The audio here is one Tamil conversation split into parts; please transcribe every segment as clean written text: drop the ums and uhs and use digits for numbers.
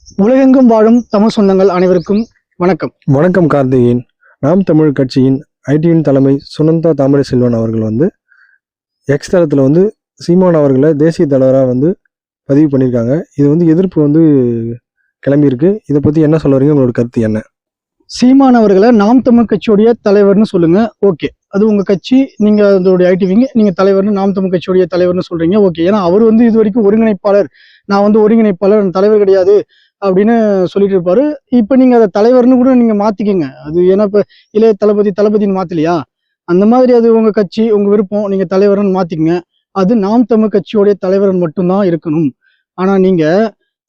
உலகெங்கும் வாழும் தமிழ் சொந்தங்கள் அனைவருக்கும் வணக்கம். வணக்கம் கார்த்திகேயன். நாம் தமிழ் கட்சியின் ஐடியின் தலைமை சுனந்தா தாமரை செல்வன் அவர்கள் எக்ஸ் தளத்தில் சீமான் அவர்களை தேசிய தலைவராக பதிவு பண்ணியிருக்காங்க. இது எதிர்ப்பு கிளம்பியிருக்கு. இதை பற்றி என்ன சொல்ல வரீங்க? உங்களோட கருத்து என்ன? சீமான் அவர்களை நாம் தமிழ் கட்சியுடைய தலைவர்னு சொல்லுங்க, ஓகே, அது உங்க கட்சி, நீங்க அதோடைய ஐடிவிங்க, நீங்க தலைவர்னு நாம் தமிழ் கட்சியுடைய தலைவர்னு சொல்றீங்க, ஓகே. ஏன்னா அவர் இது வரைக்கும் ஒருங்கிணைப்பாளர், நான் ஒருங்கிணைப்பாளர், தலைவர் கிடையாது அப்படின்னு சொல்லிட்டு இருப்பாரு. இப்ப நீங்க அதை தலைவர்னு கூட நீங்க மாத்திக்கிங்க. அது ஏன்னா இப்ப இளைய தளபதின்னு மாத்தலையா, அந்த மாதிரி அது உங்க கட்சி, உங்க விருப்பம், நீங்க தலைவர்னு மாத்திக்கங்க. அது நாம் தமிழ் கட்சியோடைய தலைவர் மட்டும்தான் இருக்கணும். ஆனா நீங்க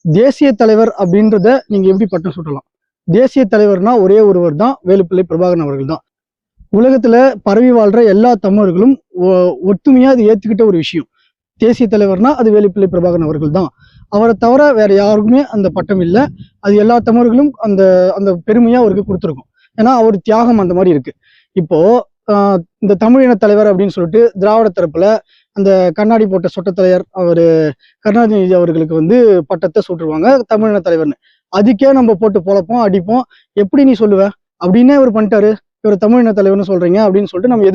தேசிய தலைவர் அப்படின்றத நீங்க எப்படி பட்டம் சுட்டலாம்? தேசிய தலைவர்னா ஒரே ஒருவர் தான், வேலுப்பிள்ளை பிரபாகரன் அவர்கள் தான். உலகத்துல பரவி வாழ்ற எல்லா தமிழர்களும் ஒத்துமையா அது ஏத்துக்கிட்ட ஒரு விஷயம். தேசிய தலைவர்னா அது வேலுப்பிள்ளை பிரபாகரன் அவர்கள் தான். அவரை தவிர வேற யாருக்குமே அந்த பட்டம் இல்லை. அது எல்லா தமிழர்களும் அந்த அந்த பெருமையா அவருக்கு கொடுத்துருக்கும். ஏன்னா அவர் தியாகம் அந்த மாதிரி இருக்கு. இப்போ இந்த தமிழின தலைவர் அப்படின்னு சொல்லிட்டு திராவிட தரப்புல அந்த கண்ணாடி போட்ட சொட்டத்தலைவர் அவரு கருணாநிதி அவர்களுக்கு பட்டத்தை சூட்டுருவாங்க தமிழின தலைவர்னு. அதுக்கே நம்ம போட்டு பொழப்போம், அடிப்போம். எப்படி நீ சொல்லுவ அப்படின்னே இவர் பண்ணிட்டாரு, இவர் தமிழின தலைவர்னு சொல்றீங்க அப்படின்னு சொல்லிட்டு நம்ம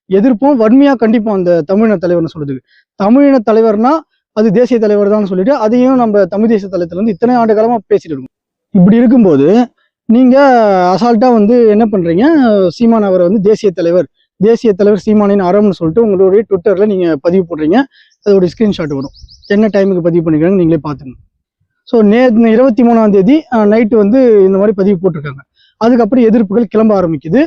எதிர்ப்போம், வன்மையா கண்டிப்போம் அந்த தமிழின தலைவர்னு சொல்றதுக்கு. தமிழின தலைவர்னா அது தேசிய தலைவர் தான் சொல்லிட்டு அதையும் நம்ம தமிழ் தேசிய தளத்துல இத்தனை ஆண்டு காலமா பேசிட்டு இருக்கோம். இப்படி இருக்கும்போது நீங்க அசால்ட்டா என்ன பண்றீங்க, சீமான் அவரை தேசிய தலைவர் சீமானின் அறம்னு சொல்லிட்டு உங்களுடைய ட்விட்டர்ல நீங்க பதிவு போடுறீங்க. அதோட ஸ்கிரீன்ஷாட் வரும், என்ன டைமுக்கு பதிவு பண்ணிக்கிறாங்க நீங்களே பாத்துங்க. ஸோ 23ஆம் தேதி நைட்டு இந்த மாதிரி பதிவு போட்டிருக்காங்க. அதுக்கப்புறம் எதிர்ப்புகள் கிளம்ப ஆரம்பிக்குது.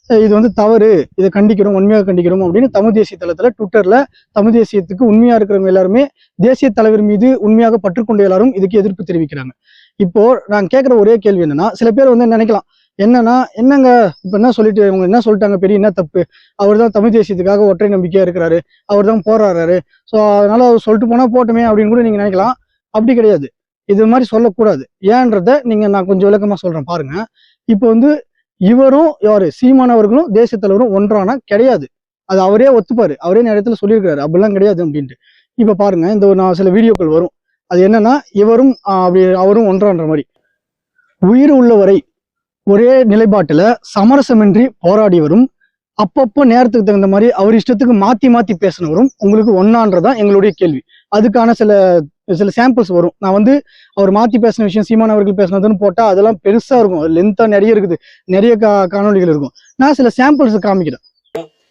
இது தவறு, இதை கண்டிக்கிறோம், உண்மையாக கண்டிக்கிறோம் அப்படின்னு தமிழ் தேசிய தளத்துல ட்விட்டர்ல தமிழ் தேசியத்துக்கு உண்மையா இருக்கிறவங்க எல்லாருமே, தேசிய தலைவர் மீது உண்மையாக பற்றுக்கொண்ட எல்லாரும் இதுக்கு எதிர்ப்பு தெரிவிக்கிறாங்க. இப்போ நான் கேட்குற ஒரே கேள்வி என்னன்னா, சில பேர் நினைக்கலாம், என்னங்க இப்ப என்ன சொல்லிட்டு இவங்க என்ன சொல்லிட்டாங்க, பெரிய என்ன தப்பு, அவர் தான் தமிழ் தேசியத்துக்காக ஒற்றை நம்பிக்கையா இருக்கிறாரு, அவர் தான் போராடுறாரு, ஸோ அதனால அவர் சொல்லிட்டு போனா போட்டுமே அப்படின்னு கூட நீங்க நினைக்கலாம். அப்படி கிடையாது, இது மாதிரி சொல்லக்கூடாது. ஏன்றத நான் கொஞ்சம் விளக்கமா சொல்றேன் பாருங்க. இப்போ இவரும் யாரு சீமான் அவர்களும் தேசிய தலைவரும் ஒன்றானா கிடையாது. அது அவரே ஒத்துப்பாரு, அவரே நேரத்துல சொல்லியிருக்காரு அப்படிலாம் கிடையாது அப்படின்ட்டு. இப்ப பாருங்க, நான் சில வீடியோக்கள் வரும், அது என்னன்னா இவரும் அவரும் ஒன்றான்ற மாதிரி. உயிர் உள்ளவரை ஒரே நிலைப்பாட்டுல சமரசமின்றி போராடியவரும், அப்பப்போ நேரத்துக்கு தகுந்த மாதிரி அவர் இஷ்டத்துக்கு மாத்தி பேசினவரும் உங்களுக்கு ஒன்னான்றதான் எங்களுடைய கேள்வி. அதுக்கான சில சாம்பிள்ஸ் வரும். நான் அவர் மாத்தி பேசின விஷயம், சீமான் அவர்கள் பேசினதுன்னு போட்டா அதெல்லாம் பெருசா இருக்கும், லென்த்தா நிறைய இருக்குது, நிறைய காணொலிகள் இருக்கும். நான் சில சாம்பிள்ஸ் காமிக்கிறேன்.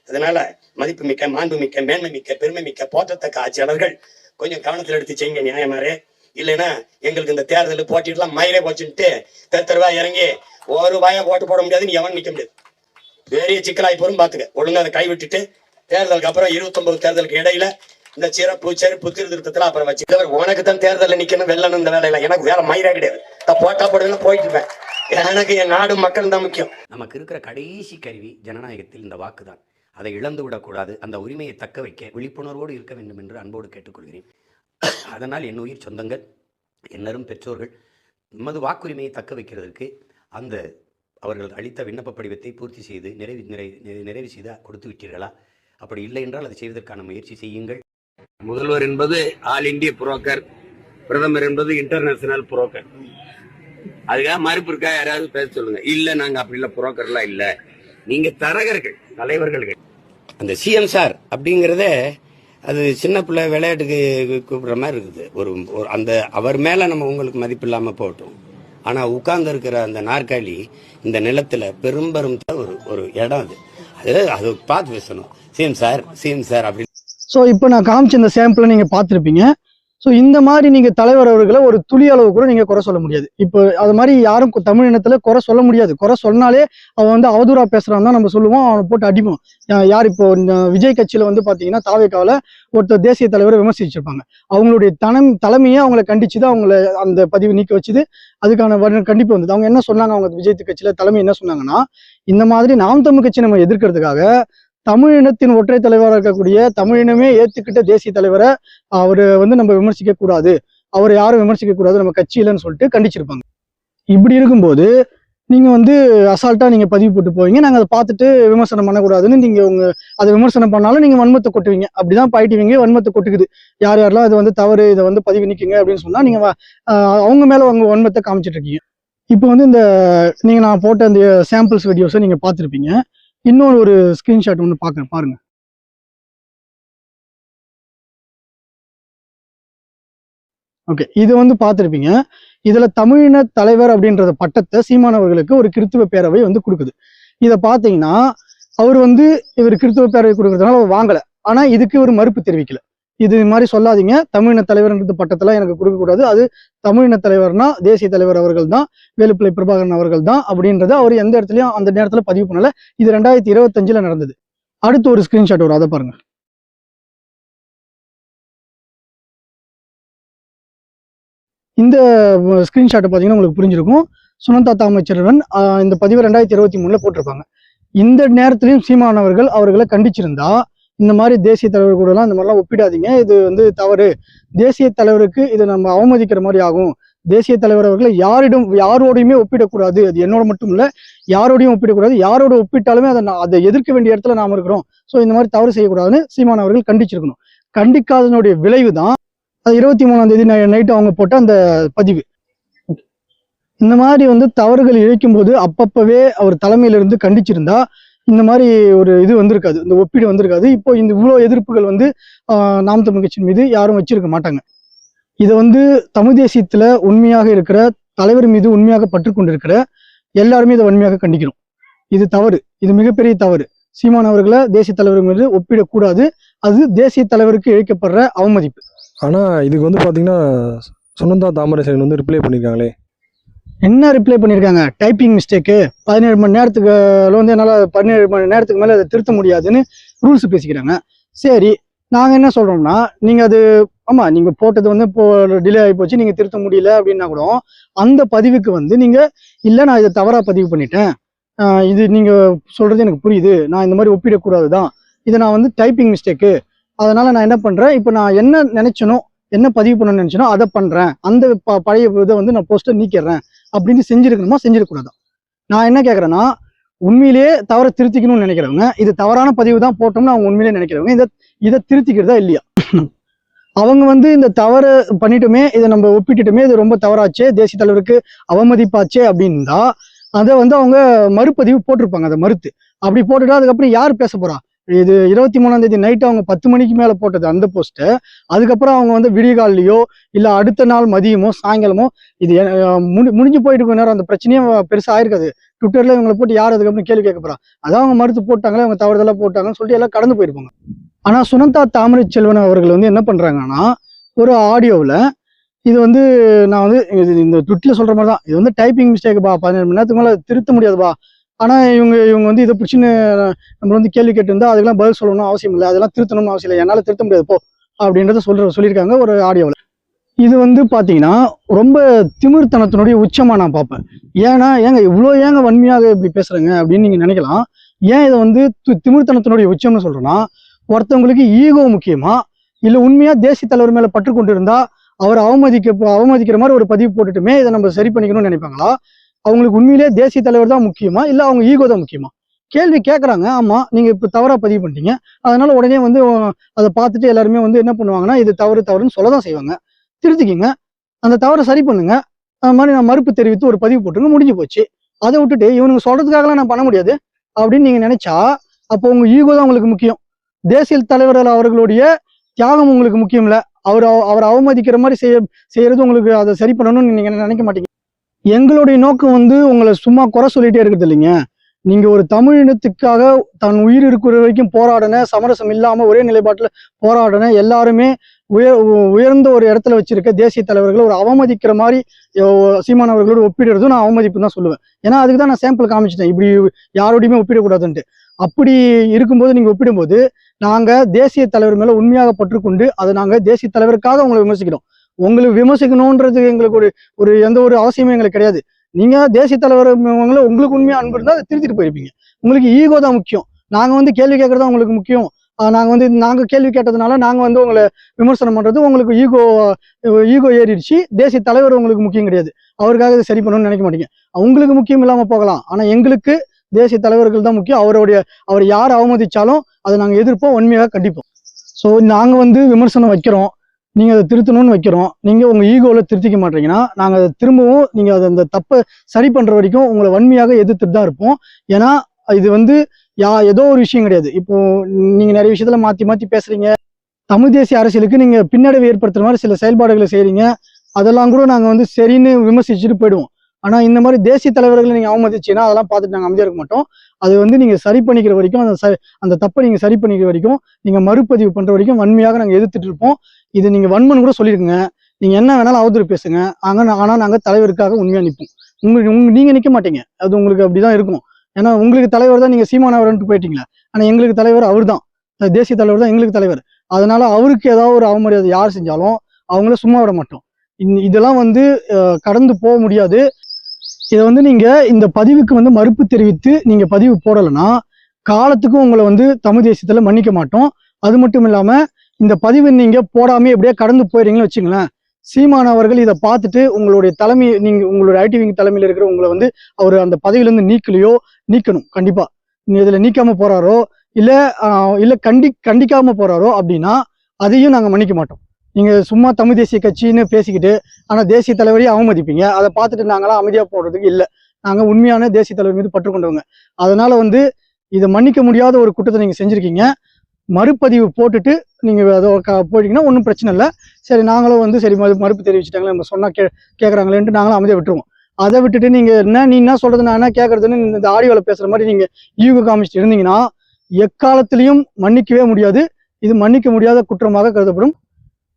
அதனால மதிப்புமிக்க, மாண்புமிக்க, மேன்மை மிக்க, பெருமை மிக்க, போற்றத்தக்க ஆட்சியாளர்கள் கொஞ்சம் கவனத்தில் எடுத்து செய்யுங்க நியாயமாரு. இல்லைன்னா எங்களுக்கு இந்த தேர்தல் போட்டிட்டுலாம் மயிலே போச்சுட்டு தெருவா இறங்கி ஒரு வாயா ஓட்டு போட முடியாதுன்னு எவன் நிக்க முடியாது. பெரிய சிக்கலாய் போரும் பாத்துக்க. ஒழுங்கா அதை கைவிட்டுட்டு தேர்தலுக்கு அப்புறம் 29 தேர்தலுக்கு இடையில இந்த சிறப்பு திருத்தத்துல அப்புறம் வச்சு உனக்கு தான் தேர்தலில் நிக்கணும், வெள்ளணும், இந்த வேலையில எனக்கு வேலை மயிரா கிடையாது. போட்டா போடுவேன் போயிட்டு இருப்பேன். எனக்கு என் நாடு மக்கள் தான் முக்கியம். நமக்கு இருக்கிற கடைசி கருவி ஜனநாயகத்தில் இந்த வாக்கு தான். அதை இழந்து விடக்கூடாது. அந்த உரிமையை தக்க வைக்க விழிப்புணர்வோடு இருக்க வேண்டும் என்று அன்போடு கேட்டுக்கொள்கிறேன். அதனால் என் உயிர் சொந்தங்கள், என்னரும் பெற்றோர்கள், நமது வாக்குரிமையை தக்க வைக்கிறதுக்கு அந்த அவர்கள் அளித்த விண்ணப்ப படிவத்தை பூர்த்தி செய்து நிறைவு செய்து கொடுத்து விட்டீர்களா? அப்படி இல்லை என்றால் அதை செய்வதற்கான முயற்சி செய்யுங்கள். முதல்வர் என்பது ஆல் இந்திய புரோக்கர், பிரதமர் என்பது இன்டர்நேஷனல் புரோக்கர். அதுக்காக மறுப்பு இருக்கா? யாராவது பேச சொல்லுங்க. இல்ல, நாங்க அப்படி இல்ல, புரோக்கர்லாம் இல்ல, நீங்க தரகர்கள், தலைவர்கள். அந்த சிஎம் சார் அப்படிங்கிறத அது சின்ன பிள்ளை விளையாட்டுக்கு கூப்பிடுற மாதிரி இருக்குது. ஒரு அந்த அவர் மேல நம்ம உங்களுக்கு மதிப்பு இல்லாம போட்டோம். ஆனா உட்கார்ந்து இருக்கிற அந்த நாற்காலி இந்த நிலத்துல பெரும்பெரும் ஒரு இடம். அது பார்த்து பேசணும். சிஎம் சார் அப்படி. ஸோ இப்போ நான் காமிச்ச இந்த சாம்பிளை நீங்க பார்த்துருப்பீங்க. ஸோ இந்த மாதிரி நீங்க தலைவர் அவர்களை ஒரு துளி அளவு கூட நீங்க குறை சொல்ல முடியாது. இப்போ அது மாதிரி யாரும் தமிழ் இனத்துல குறை சொல்ல முடியாது. குறை சொன்னாலே அவன் அவதூறா பேசுறான் தான் நம்ம சொல்லுவோம், அவனை போட்டு அடிப்போம். யார் இப்போ விஜய் கட்சியில பாத்தீங்கன்னா தாவேக்காவில ஒருத்தர் தேசிய தலைவரை விமர்சிச்சிருப்பாங்க. அவங்களுடைய தலைமையே அவங்களை கண்டிச்சுதான் அவங்கள அந்த பதிவு நீக்க வச்சுது. அதுக்கான கண்டிப்பு வந்தது. அவங்க என்ன சொன்னாங்க, அவங்க விஜய் கட்சியில தலைமை என்ன சொன்னாங்கன்னா, இந்த மாதிரி நாம் தமிழ் கட்சி நம்ம எதிர்க்கிறதுக்காக தமிழினத்தின் ஒற்றை தலைவராக இருக்கக்கூடிய தமிழினமே ஏத்துக்கிட்ட தேசிய தலைவரை அவரு நம்ம விமர்சிக்க கூடாது, அவரை யாரும் விமர்சிக்க கூடாது நம்ம கட்சியிலன்னு சொல்லிட்டு கண்டிச்சிருப்பாங்க. இப்படி இருக்கும்போது நீங்க வந்து அசால்ட்டா நீங்க பதிவு போட்டு போவீங்க. நாங்க அதை பார்த்துட்டு விமர்சனம் பண்ணக்கூடாதுன்னு நீங்க அதை விமர்சனம் பண்ணாலும் நீங்க வன்மத்தை கொட்டுவீங்க. அப்படிதான் ITV வன்மத்தை கொட்டுக்குது. யார் யாரெல்லாம் இது வந்து தவறு, இதை வந்து பதிவு நிற்குங்க அப்படின்னு சொன்னா நீங்க அவங்க மேல உங்க வன்மத்தை காமிச்சிட்டு இருக்கீங்க. இப்போ வந்து இந்த நான் போட்ட அந்த சாம்பிள்ஸ் வீடியோஸை நீங்க பார்த்துருப்பீங்க. இன்னொரு ஒரு ஸ்கிரீன்ஷாட் ஒன்று பாருங்க. ஓகே, இது வந்து பார்த்துருப்பீங்க. இதுல தமிழின தலைவர் அப்படின்றத பட்டத்தை சீமான் அவர்களுக்கு ஒரு கிறித்துவ பேரவை வந்து கொடுக்குது. இதை பார்த்தீங்கன்னா இவர் கிறித்துவ பேரவை கொடுக்கறதுனால அவர் வாங்கல. ஆனா இதுக்கு ஒரு மறுப்பு தெரிவிக்கல. இது மாதிரி சொல்லாதீங்க, தமிழின தலைவர்ன்றது பட்டத்தெல்லாம் எனக்கு கொடுக்கக்கூடாது, அது தமிழின தலைவர்னா தேசிய தலைவர் அவர்கள் தான், வேலுப்பிள்ளை பிரபாகரன் அவர்கள் தான் அப்படின்றத அவர் எந்த இடத்துலயும் அந்த நேரத்துல பதிவு பண்ணல. இது 2025 நடந்தது. அடுத்து ஒரு ஸ்கிரீன்ஷாட் வரும், அதை பாருங்க. இந்த ஸ்கிரீன்ஷாட்டை பார்த்தீங்கன்னா உங்களுக்கு புரிஞ்சிருக்கும். சுனந்தா தாமரைச்செல்வன் இந்த பதிவு 2023 போட்டிருப்பாங்க. இந்த நேரத்திலையும் சீமான் அவர்களை கண்டிச்சிருந்தா, இந்த மாதிரி தேசிய தலைவர் கூட எல்லாம் இந்த மாதிரிலாம் ஒப்பிடாதீங்க, இது வந்து தவறு, தேசிய தலைவருக்கு இது நம்ம அவமதிக்கிற மாதிரி ஆகும், தேசிய தலைவர் அவர்களை யாரோடையுமே ஒப்பிடக்கூடாது, அது என்னோட மட்டும் இல்ல, யாரோடையும் ஒப்பிடக்கூடாது, யாரோட ஒப்பிட்டாலுமே அதை எதிர்க்க வேண்டிய இடத்துல நாம இருக்கிறோம், ஸோ இந்த மாதிரி தவறு செய்யக்கூடாதுன்னு சீமான் அவர்கள் கண்டிச்சிருக்கணும். கண்டிக்காதனுடைய விளைவு தான் 23ஆம் தேதி நைட்டு அவங்க போட்ட அந்த பதிவு. இந்த மாதிரி வந்து தவறுகள் இழைக்கும் போது அப்பப்பவே அவர் தலைமையிலிருந்து கண்டிச்சிருந்தா இந்த மாதிரி ஒரு இது வந்திருக்காது, இந்த ஒப்பீடு வந்திருக்காது. இப்போ இந்த இவ்வளோ எதிர்ப்புகள் வந்து நாம் தமிழ் கட்சியின் மீது யாரும் வச்சிருக்க மாட்டாங்க. இதை வந்து தமிழ் தேசியத்துல உண்மையாக இருக்கிற தலைவர் மீது உண்மையாக பற்று கொண்டிருக்கிற எல்லாருமே இதை வன்மையாக கண்டிக்கிறோம். இது தவறு, இது மிகப்பெரிய தவறு. சீமான் அவர்களை தேசிய தலைவர் மீது ஒப்பிடக்கூடாது, அது தேசிய தலைவருக்கு இழைக்கப்படுற அவமதிப்பு. ஆனா இதுக்கு வந்து பாத்தீங்கன்னா சுனந்தா தாமரைச்செல்வன் வந்து ரிப்ளை பண்ணியிருக்காங்களே. என்ன ரிப்ளை பண்ணியிருக்காங்க? டைப்பிங் மிஸ்டேக்கு, 17 மணி நேரத்துக்கு வந்து என்னால் 17 மணி நேரத்துக்கு மேலே அதை திருத்த முடியாதுன்னு ரூல்ஸ் பேசிக்கிறாங்க. சரி, நாங்கள் என்ன சொல்கிறோம்னா, நீங்கள் அது ஆமாம் நீங்கள் போட்டது வந்து இப்போ டிலே ஆகி போச்சு, நீங்கள் திருத்த முடியல அப்படின்னா கூட அந்த பதிவுக்கு வந்து நீங்கள் இல்லை நான் இதை தவறாக பதிவு பண்ணிட்டேன், இது நீங்கள் சொல்கிறது எனக்கு புரியுது, நான் இந்த மாதிரி ஒப்பிடக்கூடாது தான், இதை நான் வந்து டைப்பிங் மிஸ்டேக்கு, அதனால் நான் என்ன பண்ணுறேன், இப்போ நான் என்ன நினச்சனோ என்ன பதிவு பண்ணணும்னு நினச்சனோ அதை பண்ணுறேன், அந்த பழைய இதை வந்து நான் போஸ்ட்டை நீக்கிடுறேன் அப்படின்னு செஞ்சிருக்கணுமா செஞ்சிடக்கூடாதா? நான் என்ன கேட்குறேன்னா, உண்மையிலேயே தவறை திருத்திக்கணும்னு நினைக்கிறவங்க, இது தவறான பதிவு தான் போட்டோம்னு அவங்க உண்மையிலேயே நினைக்கிறவங்க இதை திருத்திக்கிறதா இல்லையா? அவங்க வந்து இந்த தவறு பண்ணிட்டுமே, இதை நம்ம ஒப்பிட்டுட்டுமே, இது ரொம்ப தவறாச்சே, தேசிய தலைவருக்கு அவமதிப்பாச்சே அப்படின்னா அதை வந்து அவங்க மறுபதிவு போட்டிருப்பாங்க. அதை மறுத்து அப்படி போட்டுட்டா அதுக்கப்புறம் யார் பேச போறா? இது 23ஆம் தேதி நைட்டு அவங்க 10 மணிக்கு மேல போட்டது அந்த போஸ்ட்டை, அதுக்கப்புறம் அவங்க வந்து விடிகாலையோ இல்ல அடுத்த நாள் மதியமோ சாயங்காலமோ இது முடிஞ்சு போயிட்டு இருக்க நேரம் அந்த பிரச்சனையும் பெருசா ஆயிருக்காது. ட்விட்டர்ல இவங்களை போட்டு யார் அதுக்கப்புறம் கேள்வி கேட்க போறா? அதான் அவங்க மறுத்து போட்டாங்களே, அவங்க தவறுதலா போட்டாங்கன்னு சொல்லிட்டு எல்லாம் கடந்து போயிருப்பாங்க. ஆனா சுனந்தா தாமரைச்செல்வன் அவர்கள் வந்து என்ன பண்றாங்கன்னா, ஒரு ஆடியோவில் இது வந்து நான் வந்து இந்த ட்விட்டில் சொல்ற மாதிரி தான், இது வந்து டைப்பிங் மிஸ்டேக்குப்பா, 17 மணி நேரத்துக்கு மேலே திருத்த முடியாதுப்பா, ஆனா இவங்க வந்து இதை பிடிச்சின்னு நம்ம வந்து கேள்வி கேட்டிருந்தா அதுக்கெல்லாம் பதில் சொல்லணும்னு அவசியம் இல்லை, அதெல்லாம் திருத்தணும்னு அவசியம் இல்லை, என்னால் திருத்த முடியாது போ அப்படின்றத சொல்லியிருக்காங்க ஒரு ஆடியோவில். இது வந்து பார்த்தீங்கன்னா ரொம்ப திமிர்த்தனத்தினுடைய உச்சமாக நான் பார்ப்பேன். ஏங்க இவ்வளோ வன்மையாக இப்படி பேசுறேங்க அப்படின்னு நீங்கள் நினைக்கலாம். ஏன் இதை வந்து திமிர்த்தனத்தினுடைய உச்சம்னு சொல்றேன்னா, ஒருத்தவங்களுக்கு ஈகோ முக்கியமா, இல்லை உண்மையாக தேசிய தலைவர் மேலே பற்று கொண்டு இருந்தா அவர் அவமதிக்கிற மாதிரி ஒரு பதிவு போட்டுட்டுமே இதை நம்ம சரி பண்ணிக்கணும்னு நினைப்பாங்களா? அவங்களுக்கு உண்மையிலேயே தேசிய தலைவர் தான் முக்கியமா, இல்லை அவங்க ஈகோ தான் முக்கியமா? கேள்வி கேட்குறாங்க. ஆமா, நீங்க இப்போ தவறா பதிவு பண்ணிட்டீங்க, அதனால உடனே வந்து அதை பார்த்துட்டு எல்லாருமே வந்து என்ன பண்ணுவாங்கன்னா, இது தவறுன்னு சொல்ல தான் செய்வாங்க. திருத்திக்கிங்க, அந்த தவறை சரி பண்ணுங்க, அது மாதிரி நான் மறுப்பு தெரிவித்து ஒரு பதிவு போட்டுங்க, முடிஞ்சு போச்சு. அதை விட்டுட்டு இவனுங்க சொல்றதுக்காகலாம் நான் பண்ண முடியாது அப்படின்னு நீங்க நினைச்சா, அப்போ உங்க ஈகோ தான் உங்களுக்கு முக்கியம். தேசிய தலைவர்கள் அவர்களுடைய தியாகம் உங்களுக்கு முக்கியம் இல்லை. அவர் அவமதிக்கிற மாதிரி செய்யறது உங்களுக்கு அதை சரி பண்ணணும்னு நீங்க நினைக்க மாட்டீங்க. எங்களுடைய நோக்கம் வந்து உங்களை சும்மா குறை சொல்லிட்டே இருக்குது இல்லைங்க. நீங்க ஒரு தமிழ் இனத்துக்காக தன் உயிர் இருக்கிற வரைக்கும் போராடின, சமரசம் இல்லாம ஒரே நிலைப்பாட்டுல போராடின எல்லாருமே உயர்ந்த ஒரு இடத்துல வச்சிருக்க தேசிய தலைவர்கள் ஒரு அவமதிக்கிற மாதிரி சீமான் அவர்களோட ஒப்பிடுறதும் நான் அவமதிப்பு தான் சொல்லுவேன். ஏன்னா அதுக்கு தான் நான் சாம்பிள் காமிச்சிட்டேன், இப்படி யாரோடையுமே ஒப்பிடக்கூடாதுன்ட்டு. அப்படி இருக்கும்போது நீங்க ஒப்பிடும்போது நாங்க தேசிய தலைவர் மேல உண்மையாக பற்றுக்கொண்டு அதை நாங்க தேசிய தலைவருக்காக உங்களை விமர்சிக்கிறோம். உங்களுக்கு விமர்சிக்கணும்ன்றது எங்களுக்கு ஒரு எந்த ஒரு அவசியமும் எங்களுக்கு கிடையாது. நீங்க தேசிய தலைவர் உங்களுக்கு உண்மையா அன்பு இருந்தால் அதை திருத்திட்டு போயிருப்பீங்க. உங்களுக்கு ஈகோ தான் முக்கியம். நாங்க வந்து கேள்வி கேட்கறதா உங்களுக்கு முக்கியம், நாங்கள் கேள்வி கேட்டதுனால நாங்கள் வந்து உங்களை விமர்சனம் பண்ணுறது உங்களுக்கு ஈகோ ஏறிடுச்சு. தேசிய தலைவர் உங்களுக்கு முக்கியம் கிடையாது, அவருக்காக இதை சரி பண்ணணும்னு நினைக்க மாட்டீங்க. உங்களுக்கு முக்கியம் இல்லாமல் போகலாம், ஆனால் எங்களுக்கு தேசிய தலைவர்கள் தான் முக்கியம். அவர் யார் அவமதிச்சாலும் அதை நாங்கள் எதிர்ப்போம், உண்மையாக கண்டிப்போம். ஸோ நாங்கள் வந்து விமர்சனம் வைக்கிறோம், நீங்கள் அதை திருத்தணும்னு வைக்கிறோம். நீங்கள் உங்கள் ஈகோவில் திருத்திக்க மாட்டீங்கன்னா நாங்கள் அதை திரும்பவும் நீங்கள் அதை அந்த தப்பை சரி பண்ணுற வரைக்கும் உங்களை வன்மையாக எதிர்த்துட்டு தான் இருப்போம். ஏன்னா இது வந்து ஏதோ ஒரு விஷயம் கிடையாது. இப்போ நீங்கள் நிறைய விஷயத்துல மாற்றி பேசுறீங்க. தமிழ் தேசிய அரசியலுக்கு நீங்கள் பின்னடைவு ஏற்படுத்துற மாதிரி சில செயல்பாடுகளை செய்கிறீங்க. அதெல்லாம் கூட நாங்கள் வந்து சரின்னு விமர்சிச்சுட்டு போயிடுவோம். ஆனால் இந்த மாதிரி தேசிய தலைவர்களை நீங்கள் அவமதிச்சீங்கன்னா அதெல்லாம் பார்த்துட்டு நாங்கள் அமைதியாக இருக்க மாட்டோம். அது வந்து நீங்கள் சரி பண்ணிக்கிற வரைக்கும் அந்த தப்பை நீங்கள் சரி பண்ணிக்கிற வரைக்கும், நீங்கள் மறுபதிவு பண்ணுற வரைக்கும் வன்மையாக நாங்கள் எதிர்த்துட்டு இருப்போம். இது நீங்கள் வன்மன் கூட சொல்லியிருக்குங்க, நீங்கள் என்ன வேணாலும் அவதூறு பேசுங்க, ஆனால் நாங்கள் தலைவருக்காக உண்மையாக நிற்போம். நீங்கள் நிற்க மாட்டீங்க, அது உங்களுக்கு அப்படிதான் இருக்கும். ஏன்னா உங்களுக்கு தலைவர் தான், நீங்கள் சீமானவர்ன்ட்டு போயிட்டீங்களா, ஆனால் எங்களுக்கு தலைவர் அவர் தான், தேசிய தலைவர் தான் எங்களுக்கு தலைவர். அதனால அவருக்கு ஏதாவது ஒரு அவமரியாதை யார் செஞ்சாலும் அவங்கள சும்மா விட மாட்டோம். இதெல்லாம் வந்து கடந்து போக முடியாது. இதை வந்து நீங்கள் இந்த பதிவுக்கு வந்து மறுப்பு தெரிவித்து நீங்கள் பதிவு போடலைன்னா காலத்துக்கும் உங்களை வந்து தமிழ் தேசியத்தில் மன்னிக்க மாட்டோம். அது மட்டும் இல்லாமல் இந்த பதிவு நீங்கள் போடாமல் எப்படியே கடந்து போயிடுறீங்கன்னு வச்சுங்களேன், சீமானவர்கள் இதை பார்த்துட்டு உங்களுடைய தலைமை, உங்களுடைய ஐடிவிங் தலைமையில் இருக்கிற உங்களை வந்து அவர் அந்த பதவியிலேருந்து நீக்கணும். கண்டிப்பாக நீங்கள் இதில் நீக்காமல் போகிறாரோ இல்லை கண்டிக்காமல் போகிறாரோ அப்படின்னா அதையும் நாங்கள் மன்னிக்க மாட்டோம். நீங்கள் சும்மா தமிழ் தேசிய கட்சின்னு பேசிக்கிட்டு ஆனால் தேசிய தலைவரையும் அவமதிப்பீங்க. அதை பார்த்துட்டு நாங்களாம் அமைதியாக போடுறதுக்கு இல்லை. நாங்கள் உண்மையான தேசிய தலைவர் மீது பற்று கொண்டவங்க. அதனால வந்து இதை மன்னிக்க முடியாத ஒரு குற்றத்தை நீங்கள் செஞ்சுருக்கீங்க. மறுபதிவு போட்டுட்டு நீங்கள் அதை போயிட்டீங்கன்னா ஒன்றும் பிரச்சனை இல்லை. சரி, நாங்களும் வந்து சரி மறுப்பு தெரிவிச்சுட்டாங்களே, நம்ம சொன்னால் கேட்குறாங்களேன்ட்டு நாங்களும் அமைதியாக விட்டுருவோம். அதை விட்டுட்டு நீங்கள் நீ என்ன சொல்கிறது, நான் என்ன கேட்குறதுன்னு இந்த ஆடியோவில் பேசுகிற மாதிரி நீங்கள் ஈகோ காமிச்சிட்டு இருந்தீங்கன்னா எக்காலத்திலையும் மன்னிக்கவே முடியாது. இது மன்னிக்க முடியாத குற்றமாக கருதப்படும்.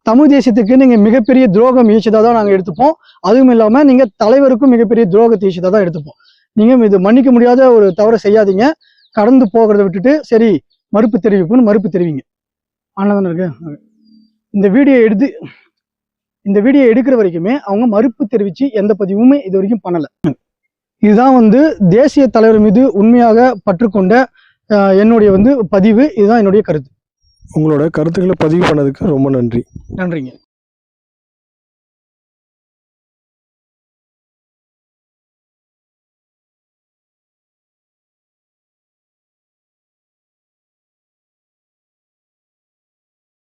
தமிழ் தேசியத்துக்கு நீங்கள் மிகப்பெரிய துரோகம் ஈச்சதாக தான் நாங்கள் எடுத்துப்போம். அதுவும் இல்லாமல் நீங்கள் தலைவருக்கும் மிகப்பெரிய துரோகத்தை ஈச்சதாக தான் எடுத்துப்போம். நீங்கள் இது மன்னிக்க முடியாத ஒரு தவறை செய்யாதீங்க. கடந்து போகிறத விட்டுட்டு சரி மறுப்பு தெரிவிங்க. ஆனதானே இருக்கு. இந்த வீடியோ எடுக்கிற வரைக்குமே அவங்க மறுப்பு தெரிவித்து எந்த பதிவுமே இது வரைக்கும் பண்ணலை. இதுதான் வந்து தேசிய தலைவர் மீது உண்மையாக பற்றுக்கொண்ட என்னுடைய வந்து பதிவு. இதுதான் என்னுடைய கருத்து. உங்களோட கருத்துக்களை பதிவு பண்ணதுக்கு ரொம்ப நன்றிங்க.